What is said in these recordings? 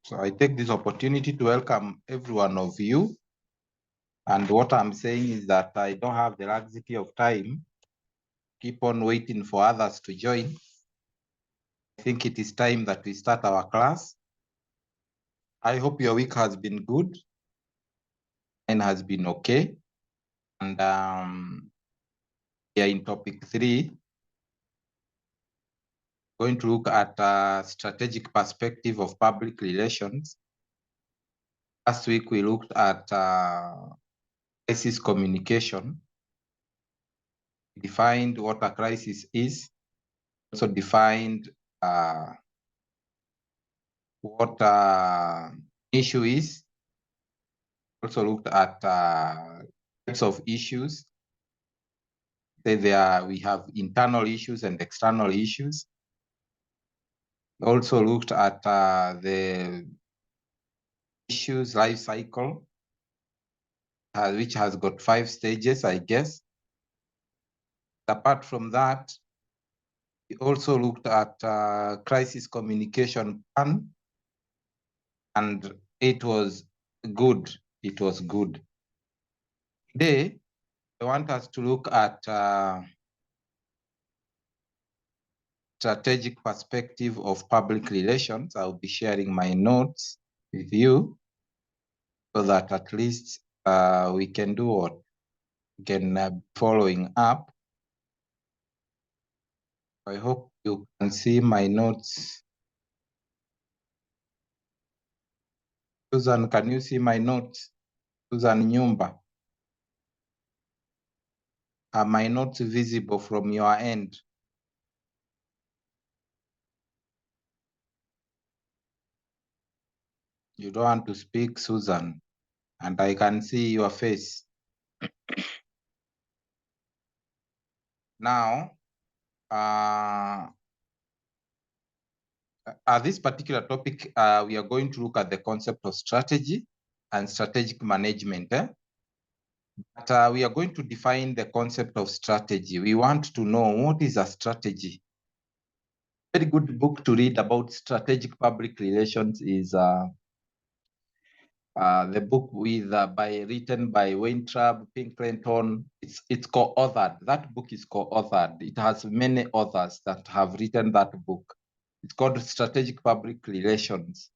So I take this opportunity to welcome every one of you. And what I'm saying is that I don't have the laxity of time. Keep on waiting for others to join. I think it is time that we start our class. I hope your week has been good. Mine has been okay. And we are in topic 3. Going to look at a strategic perspective of public relations. Last week we looked at crisis communication. We defined what a crisis is. Also defined what issue is. Also looked at types of issues. There we have internal issues and external issues. Also looked at the issues life cycle, which has got 5 stages, I guess. Apart from that, we also looked at crisis communication plan, and it was good. It was good. Today, I want us to look at strategic perspective of public relations. I'll be sharing my notes with you so that at least we can do what? We can following up. I hope you can see my notes. Susan, can you see my notes? Susan Nyumba. Are my notes visible from your end? You don't want to speak, Susan, and I can see your face. Now, this particular topic, we are going to look at the concept of strategy and strategic management. But we are going to define the concept of strategy. We want to know what is a strategy. Very good book to read about strategic public relations is the book written by Weintraub, Pinkerton. It's co-authored. That book is co-authored. It has many authors that have written that book. It's called Strategic Public Relations.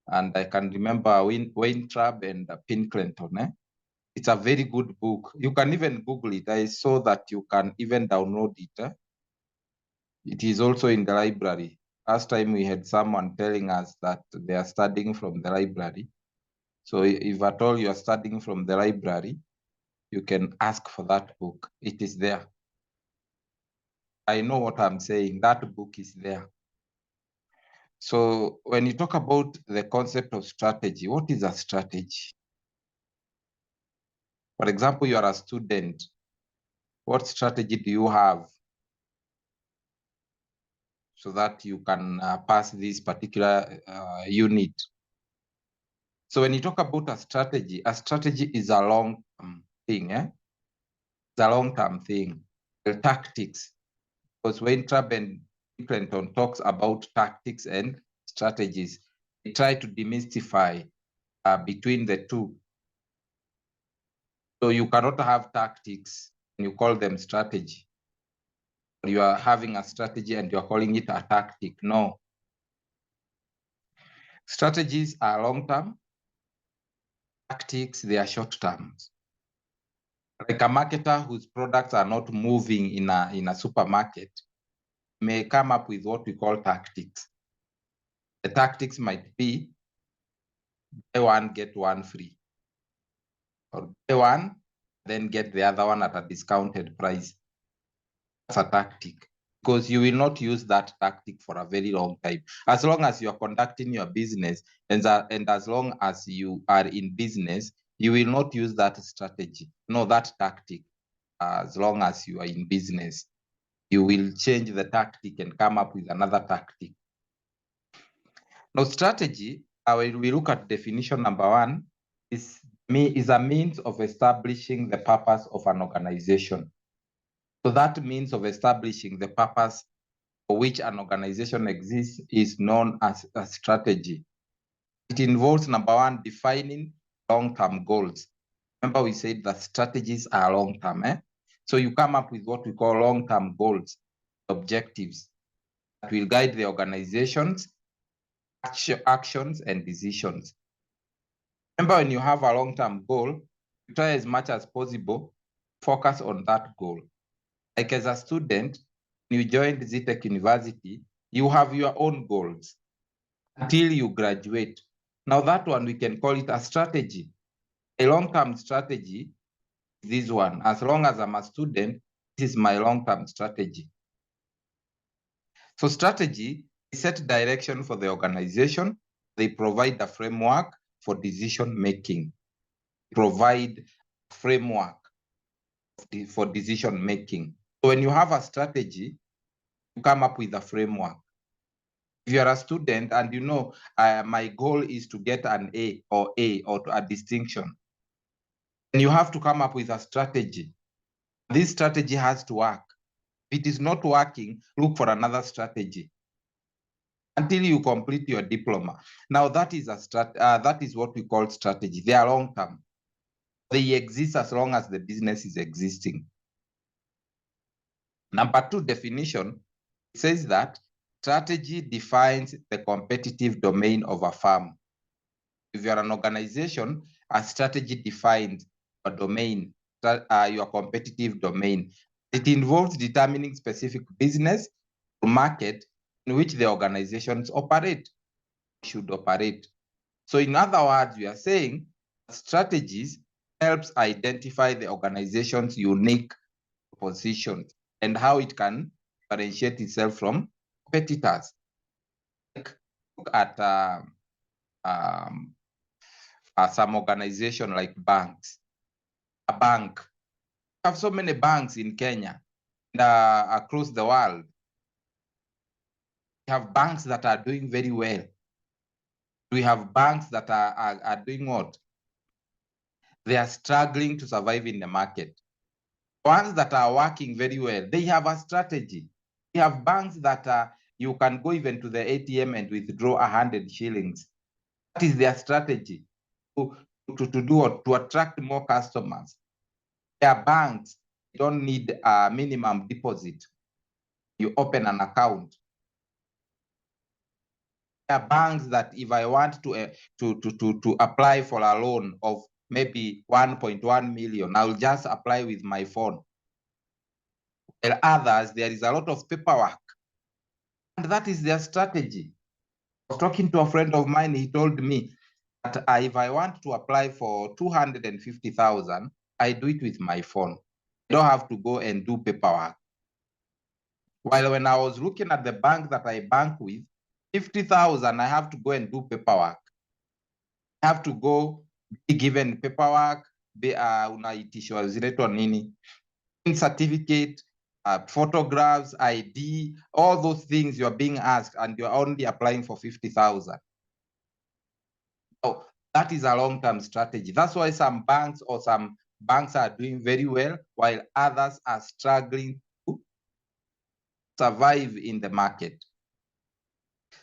And I can remember Weintraub and Pinkerton. It's a very good book. You can even Google it. I saw that you can even download it. It is also in the library. Last time we had someone telling us that they are studying from the library. So if at all you are studying from the library, you can ask for that book. It is there. I know what I'm saying. That book is there. So when you talk about the concept of strategy, what is a strategy? For example, you are a student. What strategy do you have so that you can pass this particular unit? So when you talk about a strategy is a long-term thing. It's a long-term thing. The tactics, because when Trump and Clinton talks about tactics and strategies, they try to demystify between the two. So you cannot have tactics and you call them strategy. You are having a strategy and you're calling it a tactic. No. Strategies are long-term. Tactics, they are short-term. Like a marketer whose products are not moving in a supermarket may come up with what we call tactics. The tactics might be buy one, get one free. Or buy one, then get the other one at a discounted price. That's a tactic, because you will not use that tactic for a very long time. As long as you are conducting your business and as long as you are in business, you will not use that strategy, no, that tactic. As long as you are in business, you will change the tactic and come up with another tactic. Now, strategy, when we look at definition number 1, is a means of establishing the purpose of an organization. So that means of establishing the purpose for which an organization exists is known as a strategy. It involves, number one, defining long-term goals. Remember, we said that strategies are long-term. So you come up with what we call long-term goals, objectives that will guide the organization's actions and decisions. Remember, when you have a long-term goal, you try as much as possible, focus on that goal. Like as a student, when you joined Zetech University, you have your own goals until you graduate. Now that one, we can call it a strategy. A long-term strategy is this one. As long as I'm a student, this is my long-term strategy. So strategy is set direction for the organization. They provide a framework for decision-making. Provide a framework for decision-making. So when you have a strategy, you come up with a framework. If you're a student and you know, my goal is to get an A or a distinction, then you have to come up with a strategy. This strategy has to work. If it is not working, look for another strategy until you complete your diploma. Now that is that is what we call strategy. They are long term. They exist as long as the business is existing. Number two definition says that strategy defines the competitive domain of a firm. If you're an organization, a strategy defines a domain, your competitive domain. It involves determining specific business or market in which the organizations should operate. So in other words, we are saying strategies helps identify the organization's unique position and how it can differentiate itself from competitors. Look at some organization like banks. A bank. We have so many banks in Kenya and across the world. We have banks that are doing very well. We have banks that are doing what? They are struggling to survive in the market. Ones that are working very well, they have a strategy. We have banks that you can go even to the ATM and withdraw 100 shillings. That is their strategy to do what? To attract more customers. There are banks, you don't need a minimum deposit. You open an account. There are banks that if I want to apply for a loan of maybe 1.1 million, I'll just apply with my phone. While others, there is a lot of paperwork. And that is their strategy. I was talking to a friend of mine, he told me that if I want to apply for 250,000, I do it with my phone. I don't have to go and do paperwork. While when I was looking at the bank that I bank with, 50,000, I have to go and do paperwork. I have to go be given paperwork, unaitishwa zinaitwa nini, certificate, photographs, ID, all those things you are being asked, and you're only applying for 50,000. So that is a long-term strategy. That's why some banks are doing very well, while others are struggling to survive in the market.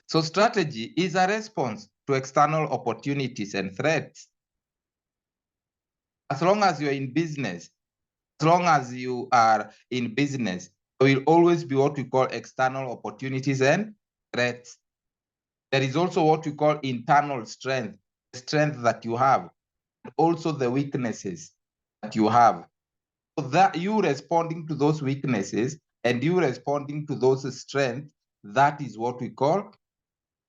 So strategy is a response to external opportunities and threats. As long as you're in business, as long as you are in business, there will always be what we call external opportunities and threats. There is also what we call internal strength, the strength that you have, and also the weaknesses that you have. So that you responding to those weaknesses and you responding to those strengths, that is what we call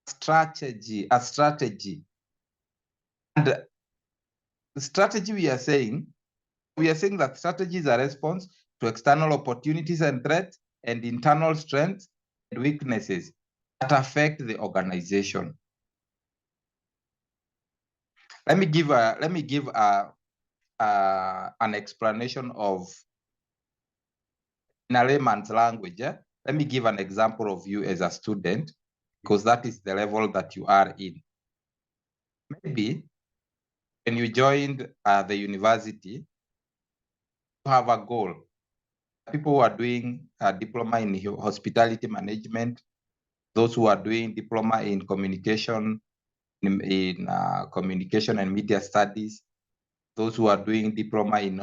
strategy, a strategy. And the strategy we are saying that strategy is a response to external opportunities and threats and internal strengths and weaknesses that affect the organization. Let me give an explanation of in a layman's language. Let me give an example of you as a student, because that is the level that you are in. Maybe when you joined the university, you have a goal. People who are doing a diploma in hospitality management, those who are doing diploma in communication, in communication and media studies, those who are doing diploma in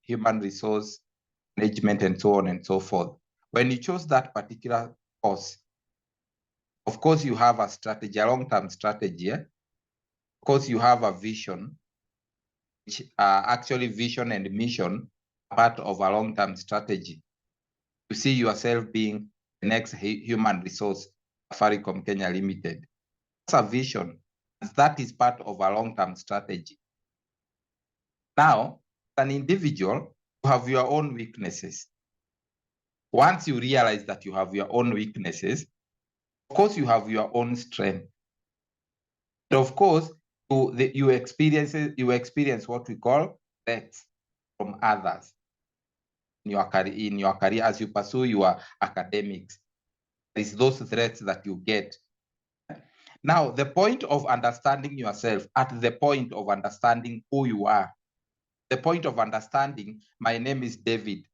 human resource management and so on and so forth. When you chose that particular course, of course, you have a strategy, a long-term strategy. Of course, you have a vision, which actually vision and mission are part of a long-term strategy. You see yourself being the next human resource, Safaricom Kenya Limited. That's a vision. That is part of a long-term strategy. Now, as an individual, you have your own weaknesses. Once you realize that you have your own weaknesses, of course, you have your own strength. And of course, you experience what we call threats from others in your career as you pursue your academics. It's those threats that you get. Now, the point of understanding yourself, at the point of understanding who you are, the point of understanding, my name is David.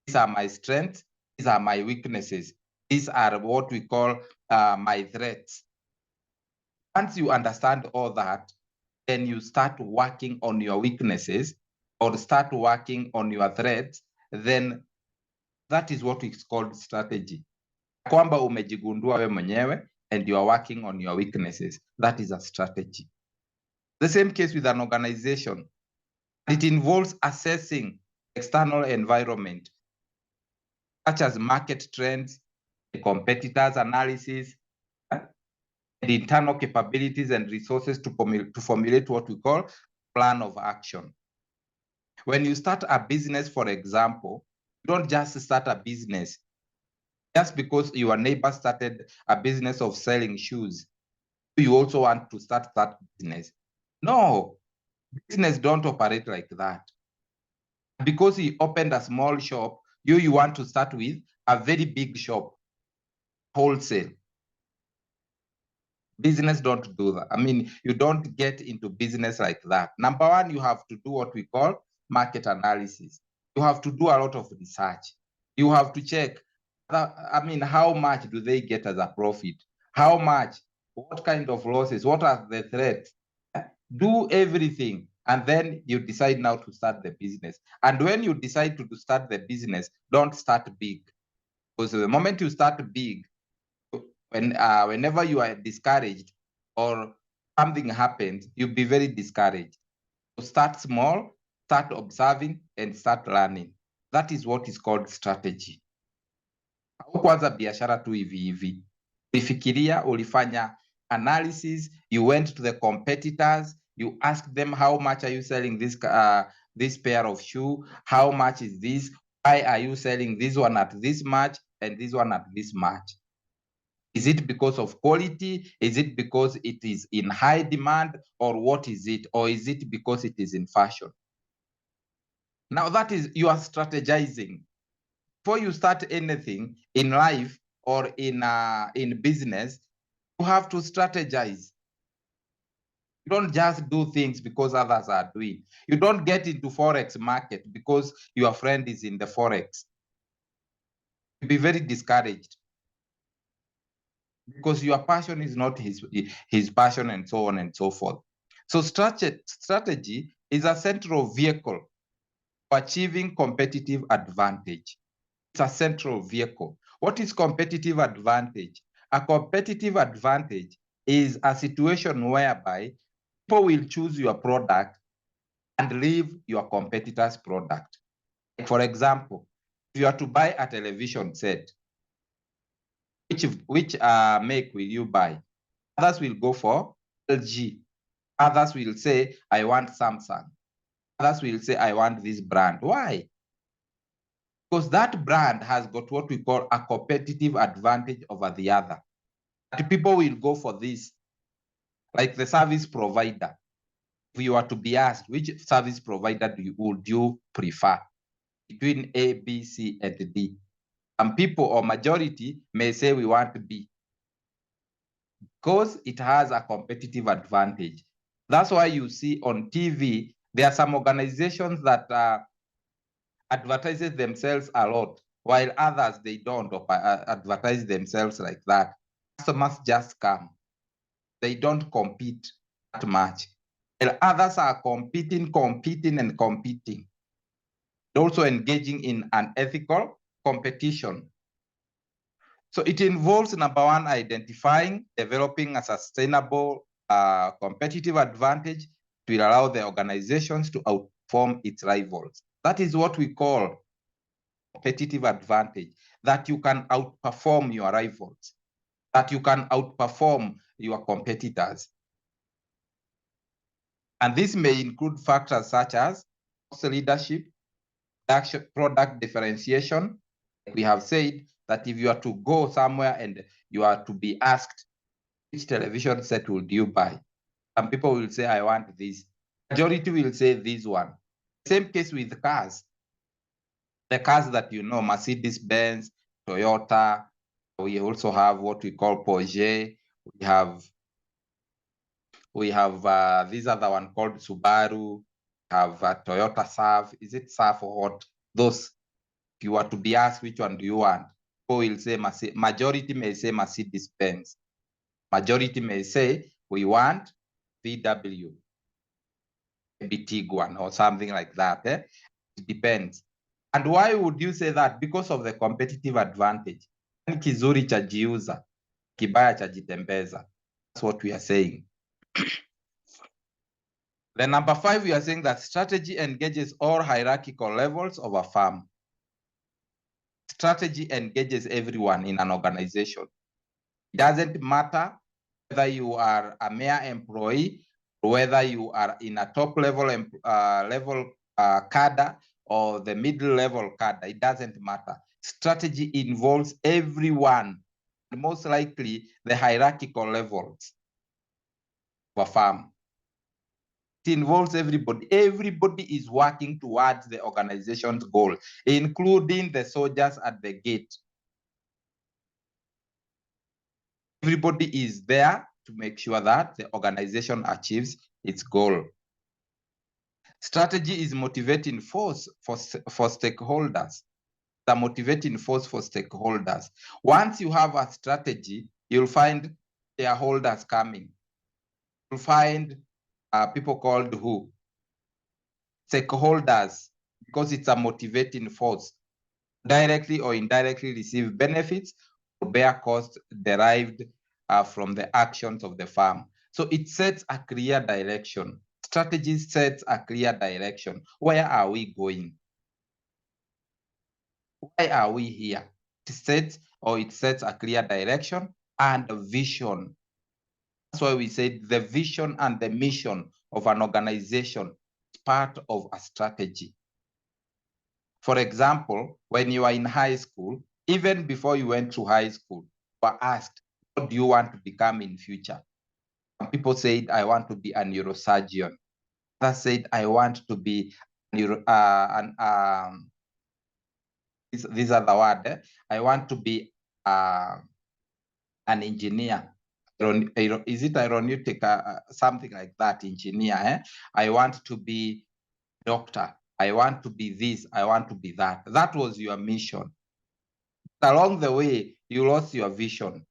These are my strengths. These are my weaknesses. These are what we call my threats. Once you understand all that, then you start working on your weaknesses or start working on your threats, then that is what is called strategy. Kwamba umejigundua we mwenyewe and you are working on your weaknesses. That is a strategy. The same case with an organization. It involves assessing external environment, such as market trends, competitors analysis, and internal capabilities and resources to formulate what we call plan of action. When you start a business, for example, you don't just start a business just because your neighbor started a business of selling shoes. You also want to start that business. No, business don't operate like that. Because he opened a small shop, you want to start with a very big shop, wholesale. Business don't do that. I mean, you don't get into business like that. Number one, you have to do what we call market analysis. You have to do a lot of research. You have to check, I mean, how much do they get as a profit? How much? What kind of losses? What are the threats? Do everything. And then you decide now to start the business. And when you decide to start the business, don't start big. Because the moment you start big, whenever you are discouraged or something happens, you'll be very discouraged. So start small, start observing, and start learning. That is what is called strategy. Haukuanza biashara tu hivi hivi. Ulifikiria, ulifanya analysis, you went to the competitors, you asked them how much are you selling this pair of shoe, how much is this, why are you selling this one at this much and this one at this much? Is it because of quality? Is it because it is in high demand? Or what is it? Or is it because it is in fashion? Now that is, you are strategizing. Before you start anything in life or in business, you have to strategize. You don't just do things because others are doing. You don't get into Forex market because your friend is in the Forex. You'll be very discouraged because your passion is not his passion and so on and so forth. So strategy is a central vehicle for achieving competitive advantage. It's a central vehicle. What is competitive advantage? A competitive advantage is a situation whereby people will choose your product and leave your competitor's product. For example, if you are to buy a television set, which make will you buy? Others will go for LG. Others will say, I want Samsung. Others will say, I want this brand. Why? Because that brand has got what we call a competitive advantage over the other. And people will go for this, like the service provider. If you are to be asked, which service provider would you prefer between A, B, C, and D? Some people or majority may say we want B because it has a competitive advantage. That's why you see on TV, there are some organizations that advertises themselves a lot, while others, they don't advertise themselves like that. Customers just come. they don't compete that much. And others are competing. Also engaging in an ethical competition. So it involves, number one, identifying, developing a sustainable competitive advantage to allow the organizations to outperform its rivals. That is what we call competitive advantage, that you can outperform your rivals, that you can outperform your competitors. And this may include factors such as leadership, product differentiation. We have said that if you are to go somewhere and you are to be asked, which television set would you buy? Some people will say, I want this. Majority will say this one. Same case with cars. The cars that you know, Mercedes-Benz, Toyota. We also have what we call Porsche. We have this other one called Subaru. We have Toyota Surf. Is it Surf or what? Those, if you were to be asked which one do you want, people will say, majority may say Mercedes-Benz. Majority may say, we want VW, maybe Tiguan or something like that. It depends. And why would you say that? Because of the competitive advantage. Kizuri chajiuza, kibaya chajitembeza. That's what we are saying. Then number 5, we are saying that strategy engages all hierarchical levels of a firm. Strategy engages everyone in an organization. It doesn't matter whether you are a mere employee, or whether you are in a top level cadre or the middle level cadre. It doesn't matter. Strategy involves everyone, most likely the hierarchical levels of a firm. It involves everybody. Everybody is working towards the organization's goal, including the soldiers at the gate. Everybody is there to make sure that the organization achieves its goal. Strategy is motivating force for stakeholders. The motivating force for stakeholders. Once you have a strategy, you'll find shareholders coming. You'll find people called who? Stakeholders, because it's a motivating force. Directly or indirectly receive benefits or bear costs derived from the actions of the firm. So it sets a clear direction. Strategy sets a clear direction. Where are we going? Why are we here? It sets a clear direction and a vision. That's why we said the vision and the mission of an organization is part of a strategy. For example, when you are in high school, even before you went to high school, you were asked, what do you want to become in future? Some people said, I want to be a neurosurgeon. Others said, I want to be these are the word. I want to be an engineer. Is it aeronautic? Something like that, engineer. I want to be doctor. I want to be this. I want to be that. That was your mission. Along the way, you lost your vision.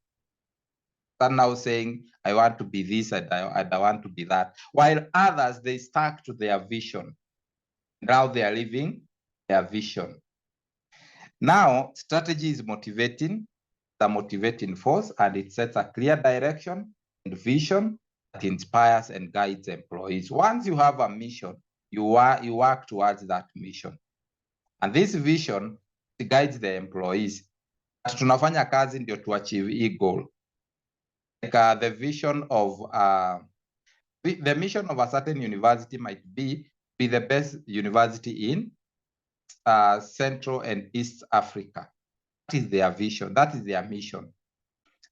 Start now saying, I want to be this and I want to be that. While others, they stuck to their vision. Now they are living their vision. Now, strategy is motivating, the motivating force, and it sets a clear direction and vision that inspires and guides employees. Once you have a mission, you work towards that mission. And this vision, it guides the employees. Tunafanya kazi ndio to achieve hii goal. Like the vision of the mission of a certain university might be the best university in Central and East Africa. That is their vision. That is their mission.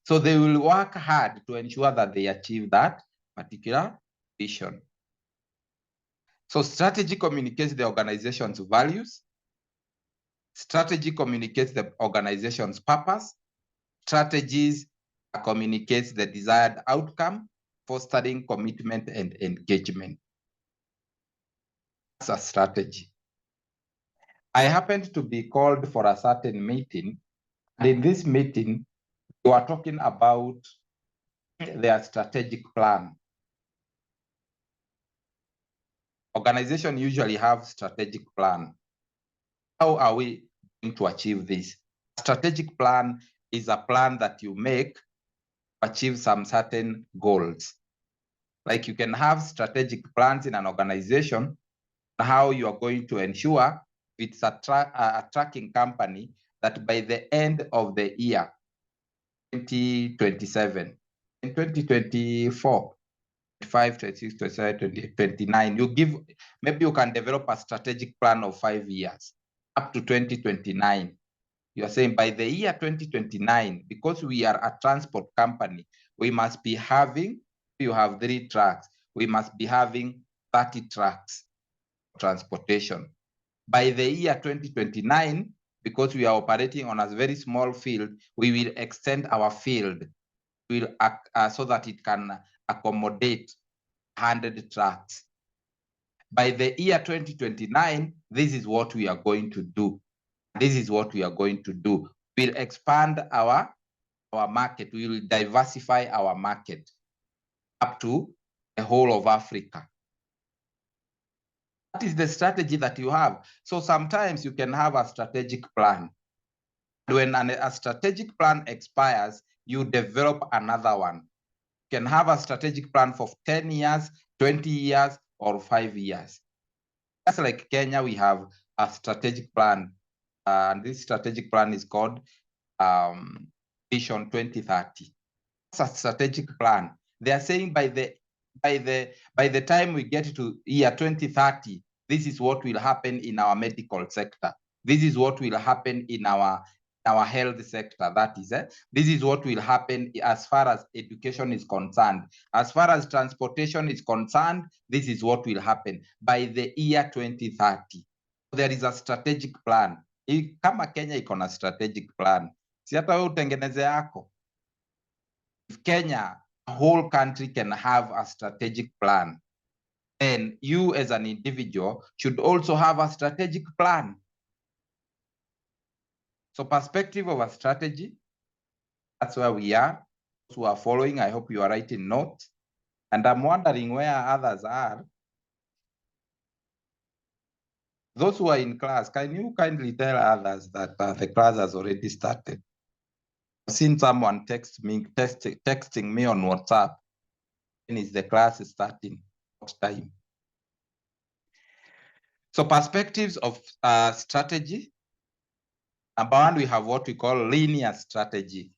So they will work hard to ensure that they achieve that particular vision. So strategy communicates the organization's values. Strategy communicates the organization's purpose. Strategies communicates the desired outcome, fostering commitment and engagement. That's a strategy. I happened to be called for a certain meeting, and in this meeting, we were talking about their strategic plan. Organizations usually have strategic plan. How are we going to achieve this? A strategic plan is a plan that you make to achieve some certain goals. Like you can have strategic plans in an organization, how you are going to ensure it's a tracking company that by the end of the year, 2027, in 2024, 25, 26, 27, 29, you give, maybe you can develop a strategic plan of 5 years up to 2029. You are saying by the year 2029, because we are a transport company, we must be having, you have 3 trucks, we must be having 30 trucks transportation. By the year 2029, because we are operating on a very small field, we will extend our field so that it can accommodate 100 trucks. By the year 2029, this is what we are going to do. This is what we are going to do. We'll expand our market. We will diversify our market up to the whole of Africa. That is the strategy that you have. So sometimes you can have a strategic plan. When a strategic plan expires, you develop another one. You can have a strategic plan for 10 years, 20 years, or 5 years. Just like Kenya, we have a strategic plan. And this strategic plan is called Vision 2030. It's a strategic plan. They are saying by the time we get to year 2030, this is what will happen in our medical sector. This is what will happen in our health sector. That is it. This is what will happen as far as education is concerned. As far as transportation is concerned, this is what will happen by the year 2030. There is a strategic plan. Kama Kenya iko na strategic plan, si hata wewe utengeneze yako. If Kenya, a whole country can have a strategic plan, then you as an individual should also have a strategic plan. So perspective of a strategy, that's where we are. Those who are following, I hope you are writing notes. And I'm wondering where others are. Those who are in class, can you kindly tell others that the class has already started? I've seen someone texting me on WhatsApp. When is the class starting? What time? So perspectives of strategy. Number one, we have what we call linear strategy.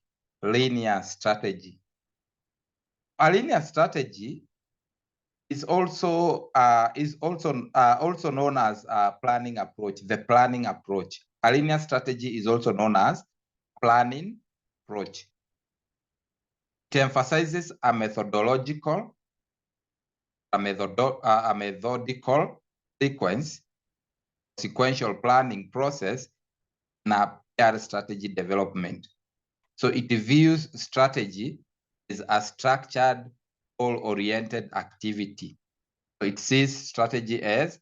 Linear strategy. A linear strategy is also known as planning approach. The planning approach. A linear strategy is also known as planning approach. It emphasizes a methodical sequence, sequential planning process, and a PR strategy development. So it views strategy as a structured, goal-oriented activity. So it sees strategy as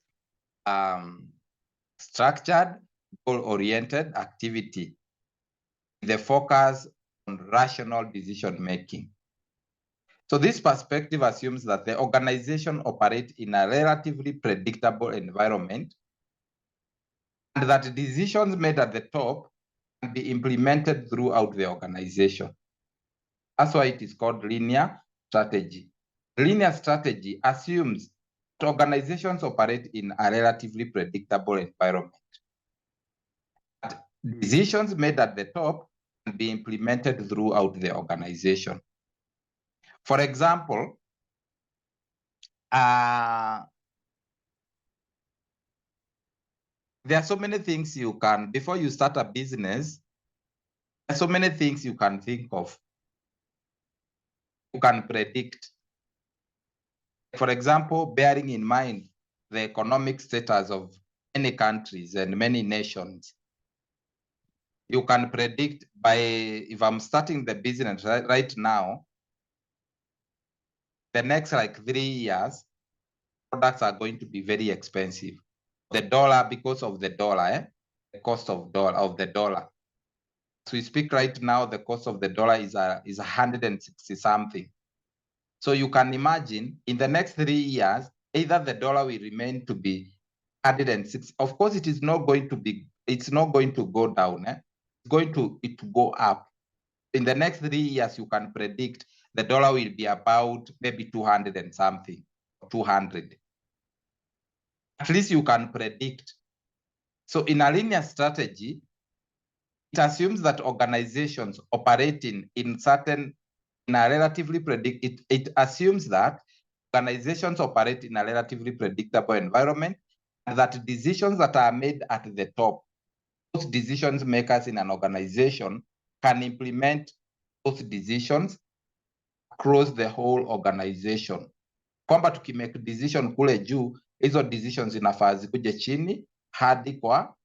structured, goal-oriented activity. The focus on rational decision-making. So this perspective assumes that the organization operates in a relatively predictable environment and that decisions made at the top can be implemented throughout the organization. That's why it is called linear strategy. Linear strategy assumes that organizations operate in a relatively predictable environment. But decisions made at the top can be implemented throughout the organization. For example, there are so many things you can, before you start a business, there are so many things you can think of. You can predict. For example, bearing in mind the economic status of many countries and many nations, you can predict by, if I'm starting the business right now, the next like 3 years, products are going to be very expensive. The dollar, because of the dollar, the cost of the dollar. As we speak right now, the cost of the dollar is 160 something. So you can imagine in the next 3 years, either the dollar will remain to be 106. Of course, it is not going to be, it's not going to go down. It's going to go up. In the next 3 years, you can predict the dollar will be about maybe 200 and something, 200. At least you can predict. So in a linear strategy, it assumes that organizations operating in a relatively it assumes that organizations operate in a relatively predictable environment, and that decisions that are made at the top, those decisions makers in an organization can implement those decisions across the whole organization. Kwamba tukimake decision kule juu, hizo decisions zinafaa zikuje chini hadi kwa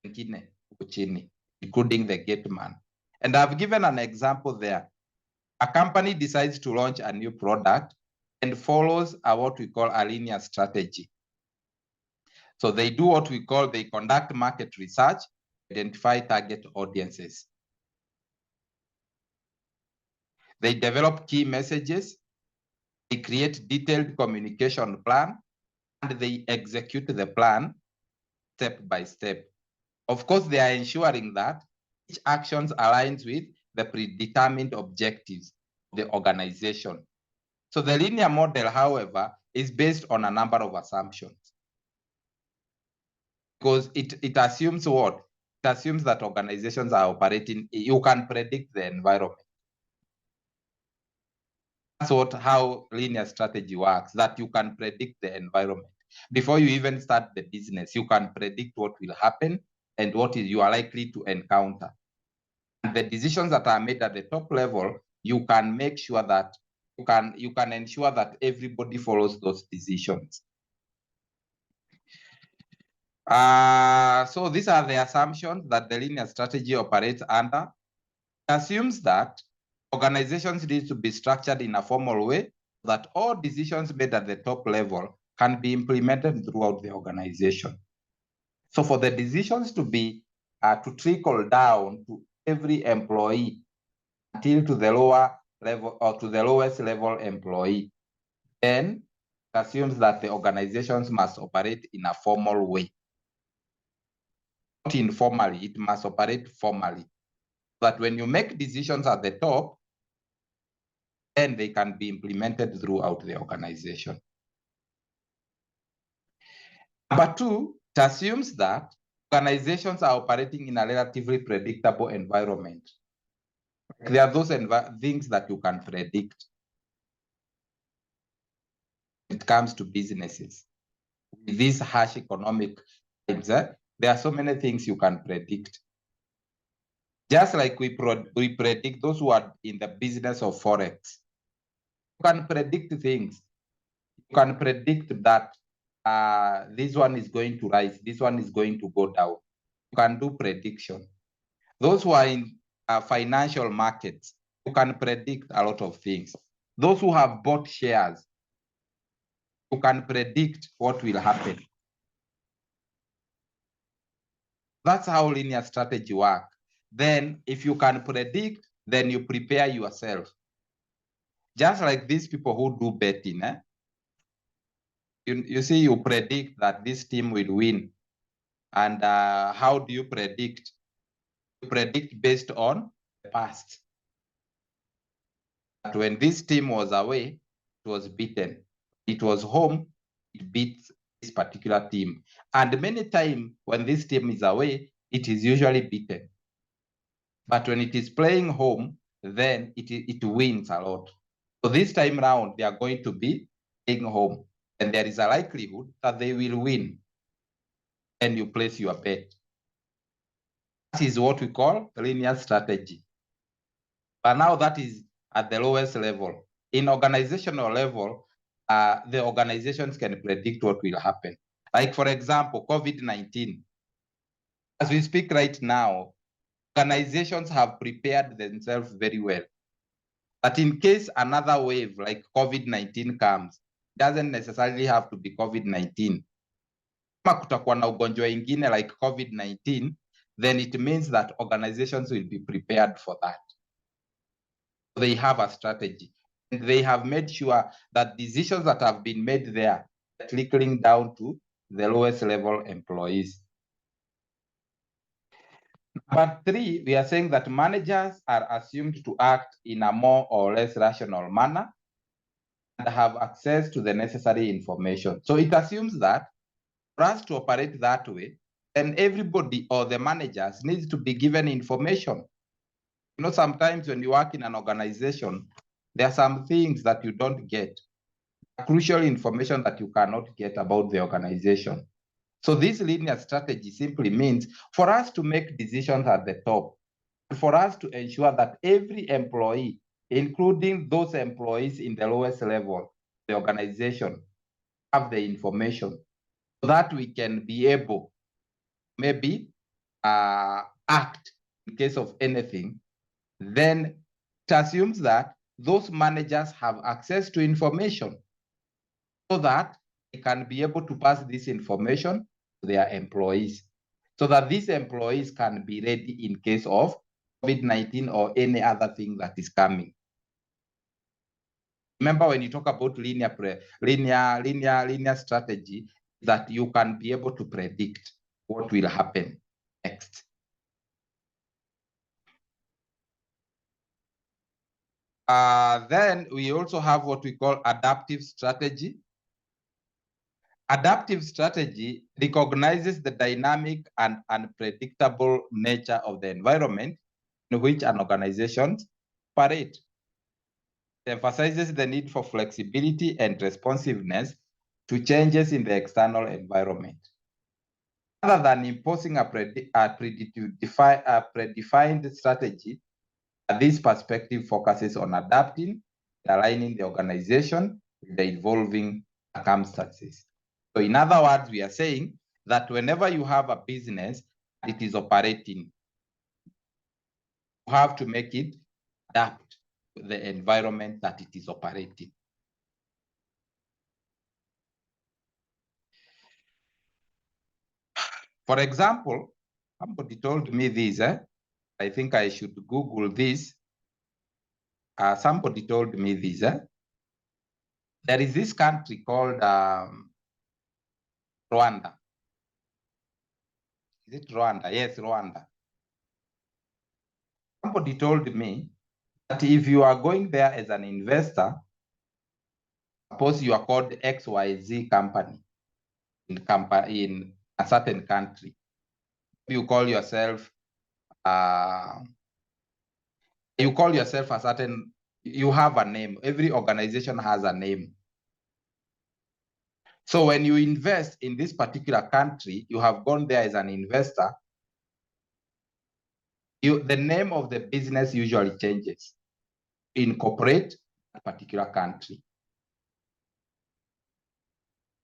wengine chini, including the gate man. And I've given an example there. A company decides to launch a new product and follows what we call a linear strategy. So they do what we call, they conduct market research, identify target audiences. They develop key messages, they create detailed communication plan, and they execute the plan step by step. Of course, they are ensuring that each action aligns with the predetermined objectives of the organization. So the linear model, however, is based on a number of assumptions. Because it assumes what? It assumes that organizations are operating, you can predict the environment. That's how linear strategy works, that you can predict the environment. Before you even start the business, you can predict what will happen and what you are likely to encounter. And the decisions that are made at the top level, you can make sure that you can ensure that everybody follows those decisions. So these are the assumptions that the linear strategy operates under. It assumes that organizations need to be structured in a formal way that all decisions made at the top level can be implemented throughout the organization. So for the decisions to be to trickle down to every employee until to the lower level or to the lowest level employee, then it assumes that the organizations must operate in a formal way. Not informally, it must operate formally. But when you make decisions at the top, then they can be implemented throughout the organization. Number two, it assumes that organizations are operating in a relatively predictable environment. There are those things that you can predict when it comes to businesses. With these harsh economic times, there are so many things you can predict. Just like we predict those who are in the business of Forex. You can predict things. You can predict that this one is going to rise, this one is going to go down. You can do prediction. Those who are in financial markets, you can predict a lot of things. Those who have bought shares, you can predict what will happen. That's how linear strategy works. Then if you can predict, then you prepare yourself. Just like these people who do betting, you see, you predict that this team will win. And how do you predict? You predict based on the past. But when this team was away, it was beaten. It was home, it beats this particular team. And many times when this team is away, it is usually beaten. But when it is playing home, then it wins a lot. So this time round, they are going to be playing home. And there is a likelihood that they will win. And you place your bet. That is what we call linear strategy. But now that is at the lowest level. In organizational level, the organizations can predict what will happen. Like, for example, COVID-19. As we speak right now, organizations have prepared themselves very well. But in case another wave like COVID-19 comes, it doesn't necessarily have to be COVID-19. Kama kutakuwa na ugonjwa ingine like COVID-19, then it means that organizations will be prepared for that. They have a strategy. And they have made sure that decisions that have been made there are trickling down to the lowest level employees. Number 3, we are saying that managers are assumed to act in a more or less rational manner and have access to the necessary information. So it assumes that for us to operate that way, then everybody or the managers needs to be given information. You know, sometimes when you work in an organization, there are some things that you don't get, crucial information that you cannot get about the organization. So this linear strategy simply means for us to make decisions at the top, for us to ensure that every employee, including those employees in the lowest level, the organization, have the information so that we can be able maybe act in case of anything. Then it assumes that those managers have access to information so that they can be able to pass this information to their employees, so that these employees can be ready in case of COVID-19 or any other thing that is coming. Remember, when you talk about linear strategy, that you can be able to predict what will happen next. Then we also have what we call adaptive strategy. Adaptive strategy recognizes the dynamic and unpredictable nature of the environment in which an organization operates. It emphasizes the need for flexibility and responsiveness to changes in the external environment. Rather than imposing a predefined strategy, this perspective focuses on adapting and aligning the organization with the evolving circumstances. So in other words, we are saying that whenever you have a business, it is operating, you have to make it adapt to the environment that it is operating. For example, somebody told me this, I think I should Google this. Somebody told me this. There is this country called Rwanda. Is it Rwanda? Yes, Rwanda. Somebody told me that if you are going there as an investor, suppose you are called XYZ company in a certain country. You call yourself a certain, you have a name. Every organization has a name. So when you invest in this particular country, you have gone there as an investor, the name of the business usually changes. Incorporate a particular country,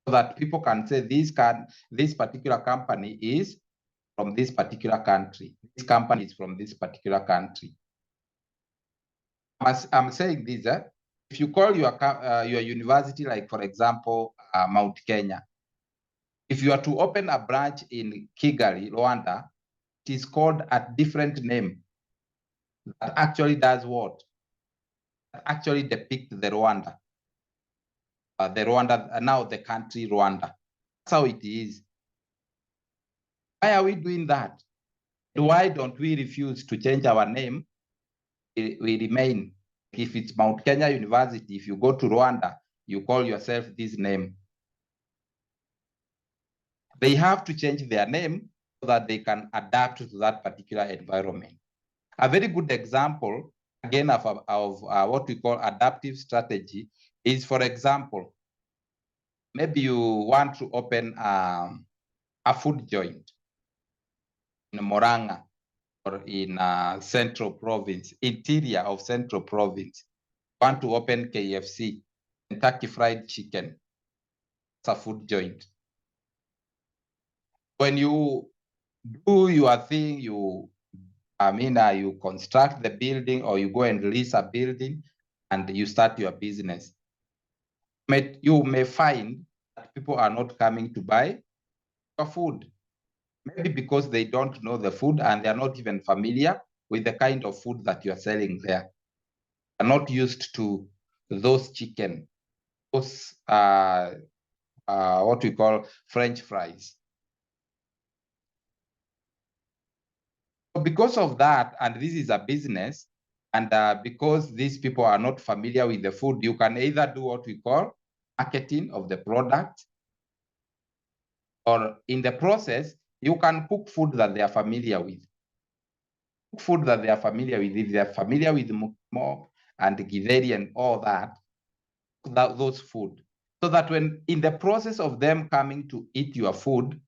so that people can say this particular company is from this particular country. This company is from this particular country. As I'm saying this, if you call your university, like for example, Mount Kenya, if you are to open a branch in Kigali, Rwanda, it is called a different name that actually does what? That actually depicts the Rwanda. Now the country Rwanda. That's how it is. Why are we doing that? Why don't we refuse to change our name? We remain. If it's Mount Kenya University, if you go to Rwanda, you call yourself this name. They have to change their name so that they can adapt to that particular environment. A very good example, again, of what we call adaptive strategy is, for example, maybe you want to open a food joint in Moranga or in Central Province, interior of Central Province. You want to open KFC, Kentucky Fried Chicken. It's a food joint. When you do your thing, you construct the building, or you go and lease a building and you start your business. You may find that people are not coming to buy your food. Maybe because they don't know the food and they're not even familiar with the kind of food that you're selling there. They're not used to those chicken, those what we call French fries. So because of that, and this is a business, and because these people are not familiar with the food, you can either do what we call marketing of the product, or in the process, you can cook food that they are familiar with. Food that they are familiar with, if they are familiar with Mokimo and Githeri and all that, those food. So that when in the process of them coming to eat your food,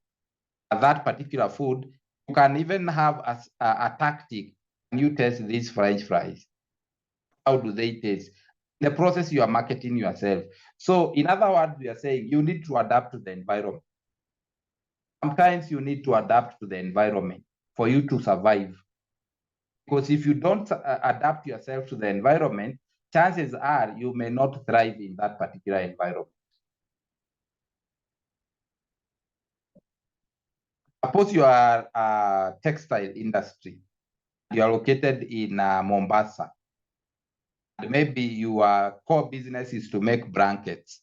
that particular food, you can even have a tactic. Can you taste these French fries? How do they taste? In the process, you are marketing yourself. So in other words, we are saying you need to adapt to the environment. Sometimes you need to adapt to the environment for you to survive. Because if you don't adapt yourself to the environment, chances are you may not thrive in that particular environment. Suppose you are a textile industry. You are located in Mombasa. And maybe your core business is to make blankets.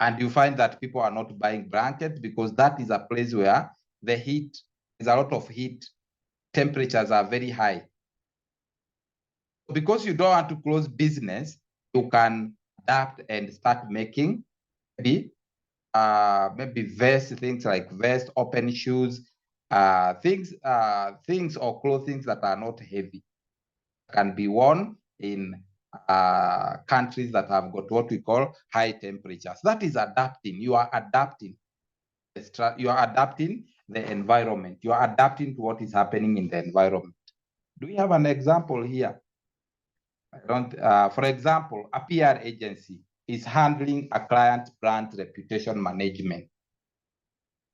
And you find that people are not buying blankets because that is a place where the heat, there's a lot of heat, temperatures are very high. Because you don't want to close business, you can adapt and start making maybe vest, things like vest, open shoes, things or clothing that are not heavy, can be worn in countries that have got what we call high temperatures. That is adapting. You are adapting. You are adapting the environment. You are adapting to what is happening in the environment. Do we have an example here? For example, a PR agency is handling a client brand reputation management.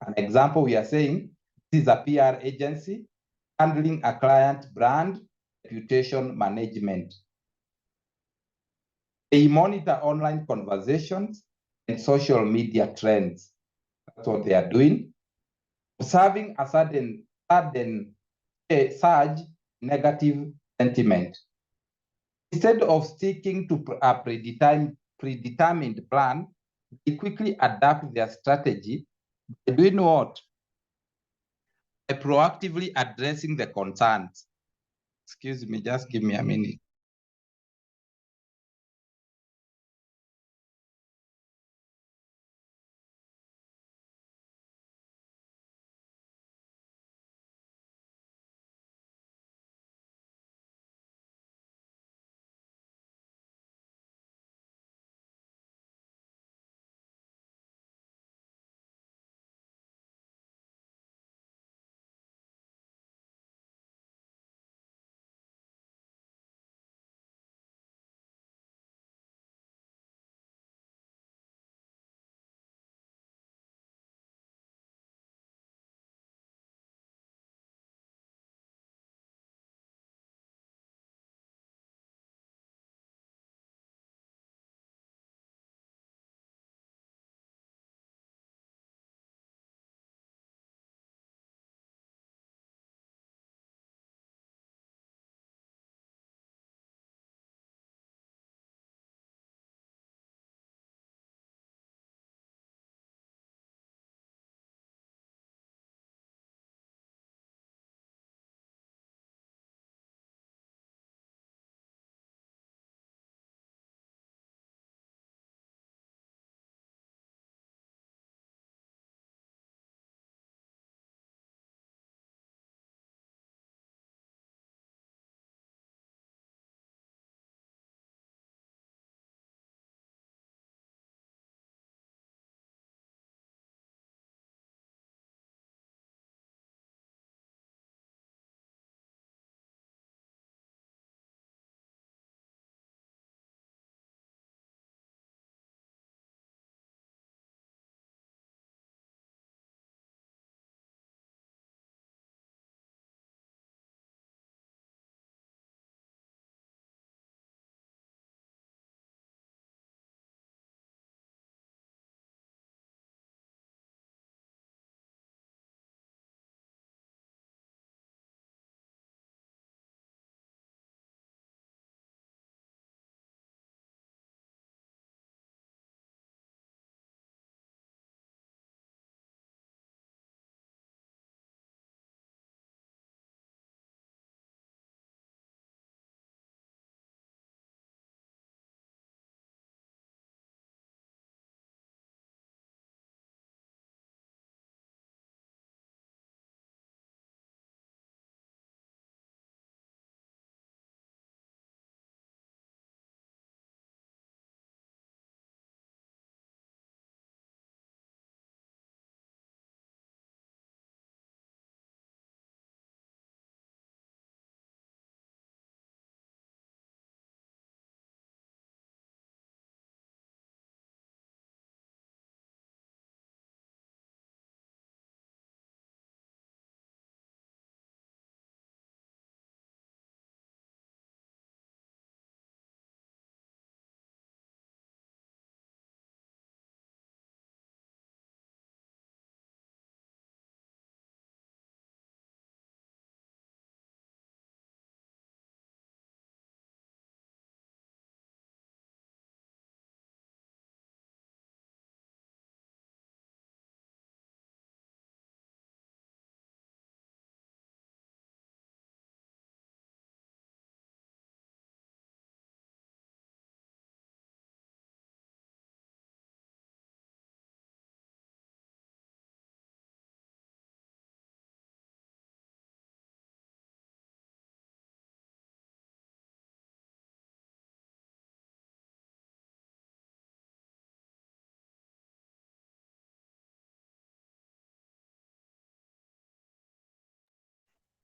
An example, we are saying this is a PR agency handling a client brand reputation management. They monitor online conversations and social media trends. That's what they are doing. Observing a sudden surge negative sentiment. Instead of sticking to a predetermined plan, they quickly adapt their strategy by doing what? By proactively addressing the concerns. Excuse me, just give me a minute.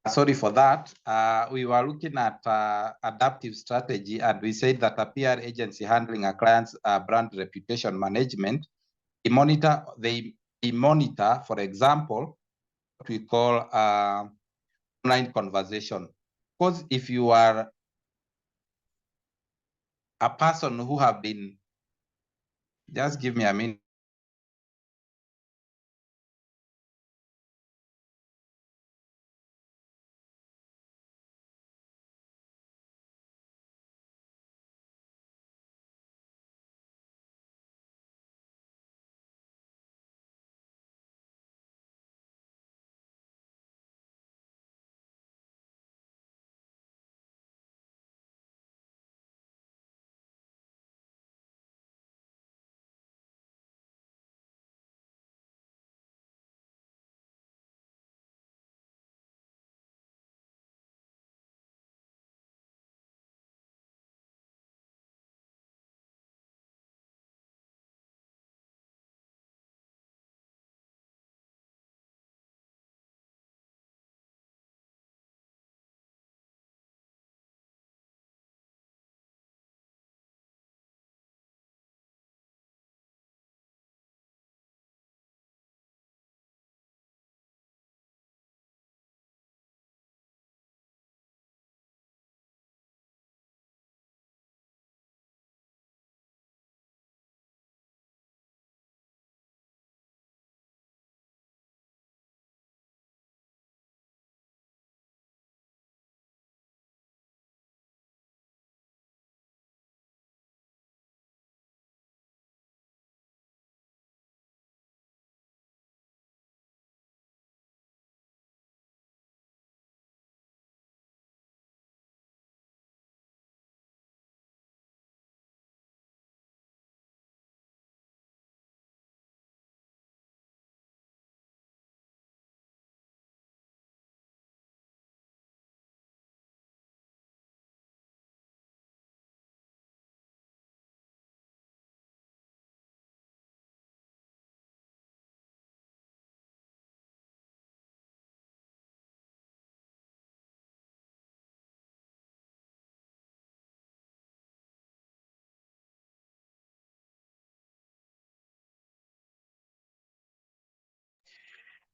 Sorry for that. We were looking at adaptive strategy, and we said that a PR agency handling a client's brand reputation management, they monitor, for example, what we call online conversation. Because if you are a person who have been, just give me a minute.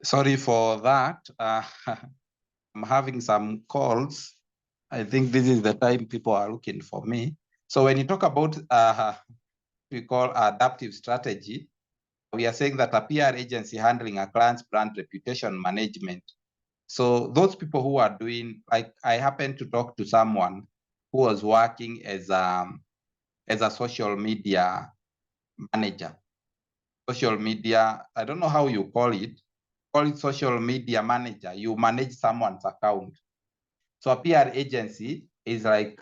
Sorry for that. I'm having some calls. I think this is the time people are looking for me. So when you talk about we call adaptive strategy, we are saying that a PR agency handling a client's brand reputation management. So those people who are doing, like I happened to talk to someone who was working as a social media manager. Social media, I don't know how you call it social media manager. You manage someone's account. So a PR agency is like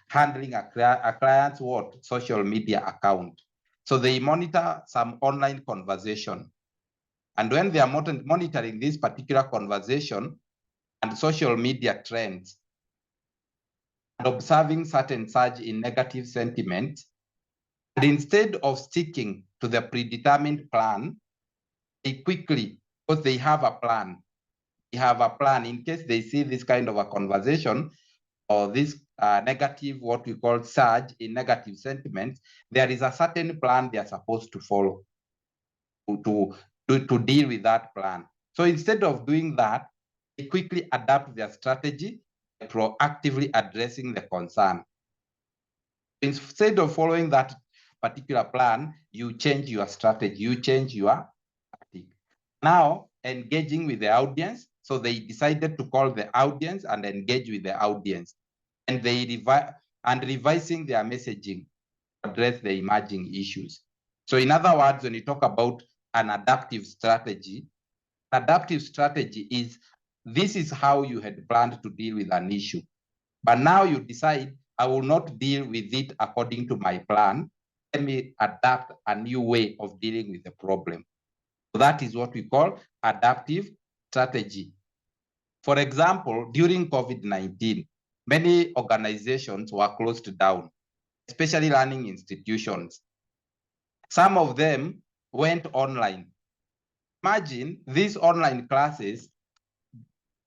handling a client's social media account. So they monitor some online conversation. And when they are monitoring this particular conversation and social media trends, and observing certain surge in negative sentiment, and instead of sticking to the predetermined plan, they quickly, because they have a plan, in case they see this kind of a conversation or this negative, what we call surge in negative sentiments, there is a certain plan they are supposed to follow to deal with that plan. So instead of doing that, they quickly adapt their strategy by proactively addressing the concern. Instead of following that particular plan, you change your strategy, you change your tactic. Now, engaging with the audience. So they decided to call the audience and engage with the audience. And they revising their messaging to address the emerging issues. So in other words, when you talk about an adaptive strategy is, this is how you had planned to deal with an issue. But now you decide, I will not deal with it according to my plan. Let me adapt a new way of dealing with the problem. So that is what we call adaptive strategy. For example, during COVID-19, many organizations were closed down, especially learning institutions. Some of them went online. Imagine these online classes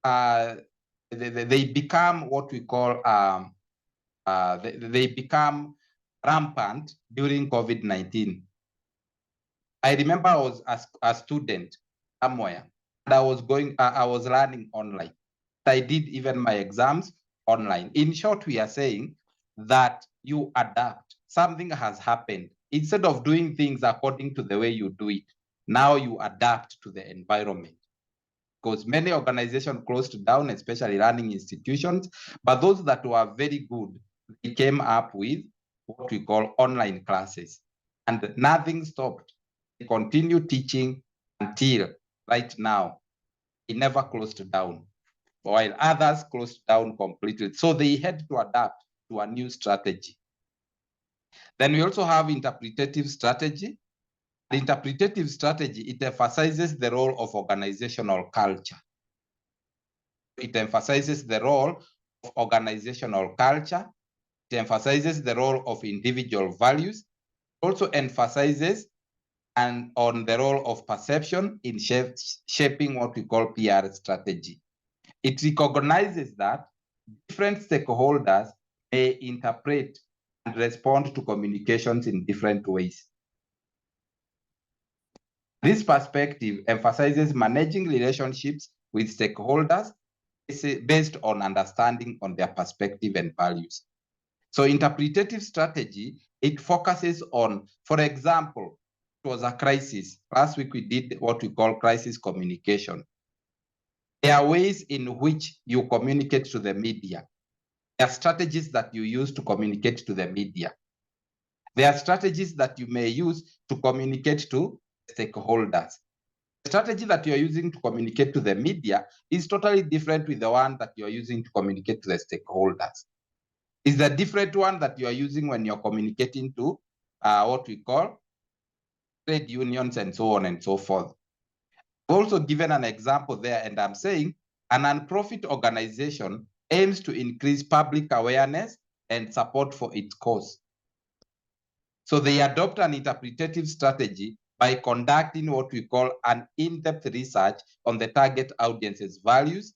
they become what we call they become rampant during COVID-19. I remember I was a student somewhere, and I was learning online. I did even my exams online. In short, we are saying that you adapt. Something has happened. Instead of doing things according to the way you do it, now you adapt to the environment. Because many organizations closed down, especially learning institutions, but those that were very good, they came up with what we call online classes. And nothing stopped. They continued teaching until right now. It never closed down, while others closed down completely. So they had to adapt to a new strategy. Then we also have interpretative strategy. The interpretative strategy, it emphasizes the role of organizational culture. It emphasizes the role of organizational culture. It emphasizes the role of individual values. It also emphasizes on the role of perception in shaping what we call PR strategy. It recognizes that different stakeholders may interpret and respond to communications in different ways. This perspective emphasizes managing relationships with stakeholders based on understanding on their perspective and values. So interpretative strategy, it focuses on, for example, it was a crisis. Last week we did what we call crisis communication. There are ways in which you communicate to the media. There are strategies that you use to communicate to the media. There are strategies that you may use to communicate to stakeholders. The strategy that you're using to communicate to the media is totally different with the one that you're using to communicate to the stakeholders. It's the different one that you are using when you're communicating to what we call trade unions and so on and so forth. I've also given an example there, and I'm saying a nonprofit organization aims to increase public awareness and support for its cause. So they adopt an interpretative strategy by conducting what we call an in-depth research on the target audience's values,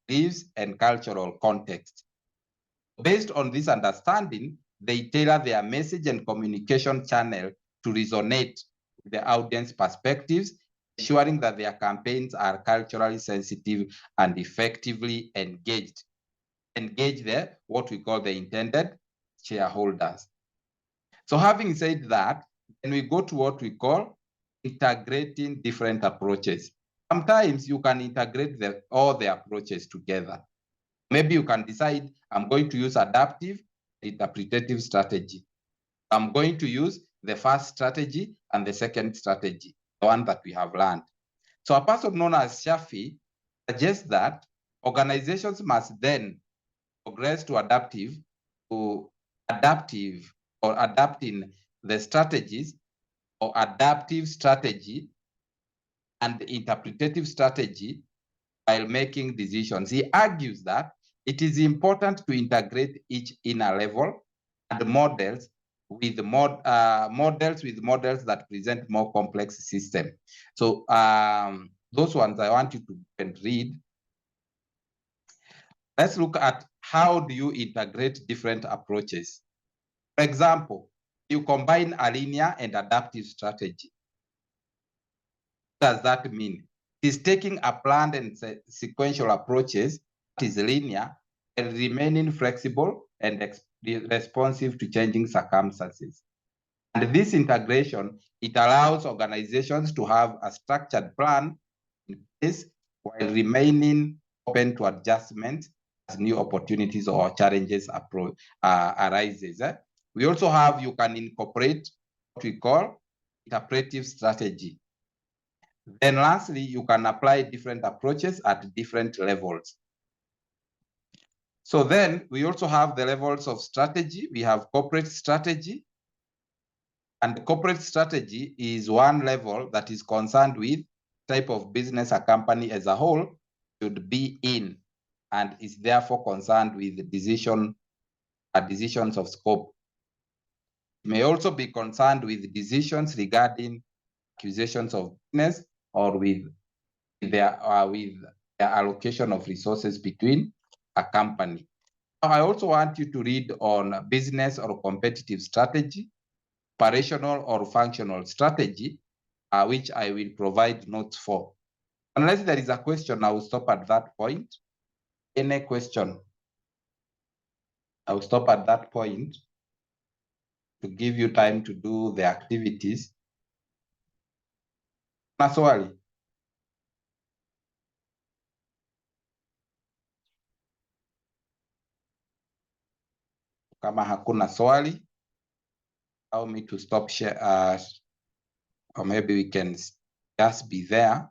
beliefs, and cultural context. Based on this understanding, they tailor their message and communication channel to resonate with the audience perspectives, ensuring that their campaigns are culturally sensitive and effectively engage what we call the intended shareholders. So having said that, then we go to what we call integrating different approaches. Sometimes you can integrate all the approaches together. Maybe you can decide, I'm going to use adaptive interpretative strategy. I'm going to use the first strategy and the second strategy, the one that we have learned. So a person known as Shafi suggests that organizations must then progress to adapting the strategies or adaptive strategy and the interpretative strategy while making decisions. He argues that it is important to integrate each inner level and models with models that present more complex system. So those ones I want you to read. Let's look at how do you integrate different approaches. For example, you combine a linear and adaptive strategy. What does that mean? It is taking a planned and sequential approaches that is linear and remaining flexible and responsive to changing circumstances. And this integration, it allows organizations to have a structured plan in place while remaining open to adjustments as new opportunities or challenges arises. We also have, you can incorporate what we call interpretive strategy. Then lastly, you can apply different approaches at different levels. So then we also have the levels of strategy. We have corporate strategy. And corporate strategy is one level that is concerned with type of business a company as a whole should be in, and is therefore concerned with the decisions of scope. It may also be concerned with decisions regarding accusations of business or with the allocation of resources between a company. I also want you to read on business or competitive strategy, operational or functional strategy, which I will provide notes for. Unless there is a question, I will stop at that point. Any question? I will stop at that point to give you time to do the activities. Na swali? Kama hakuna swali, allow me to stop share, or maybe we can just be there.